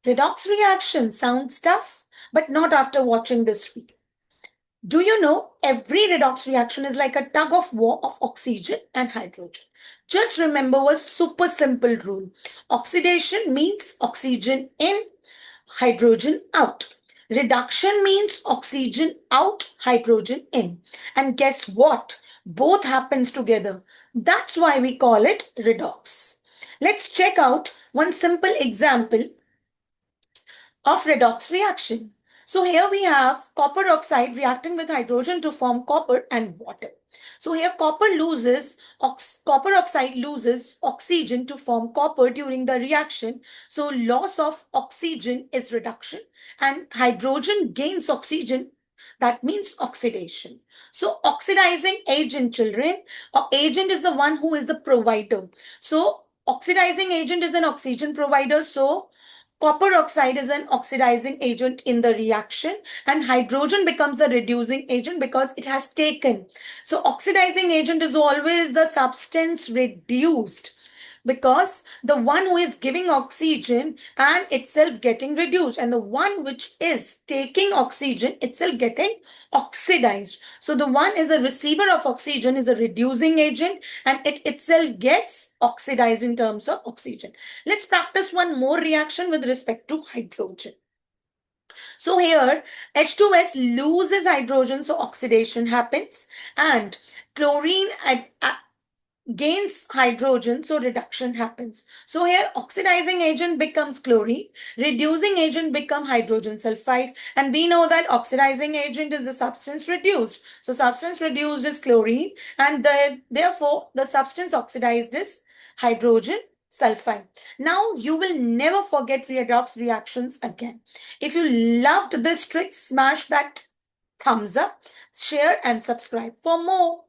Redox reaction sounds tough, but not after watching this video. Do you know every redox reaction is like a tug of war of oxygen and hydrogen? Just remember a super simple rule. Oxidation means oxygen in, hydrogen out. Reduction means oxygen out, hydrogen in. And guess what? Both happens together. That's why we call it redox. Let's check out one simple example of redox reaction. So here we have copper oxide reacting with hydrogen to form copper and water. So here copper oxide loses oxygen to form copper during the reaction. So loss of oxygen is reduction and hydrogen gains oxygen. That means oxidation. So oxidizing agent, children, agent is the one who is the provider. So oxidizing agent is an oxygen provider. So copper oxide is an oxidizing agent in the reaction and hydrogen becomes a reducing agent because it has taken. So oxidizing agent is always the substance reduced because the one who is giving oxygen and itself getting reduced and the one which is taking oxygen itself getting oxidized. So the one is a receiver of oxygen is a reducing agent and it itself gets oxidized in terms of oxygen. Let's practice one more reaction with respect to hydrogen. So here H2S loses hydrogen, so oxidation happens, and chlorine gains hydrogen, so reduction happens. So here oxidizing agent becomes chlorine, reducing agent become hydrogen sulfide, and we know that oxidizing agent is the substance reduced. So substance reduced is chlorine and therefore the substance oxidized is hydrogen sulfide. Now you will never forget redox reactions again. If you loved this trick, smash that thumbs up, share and subscribe for more.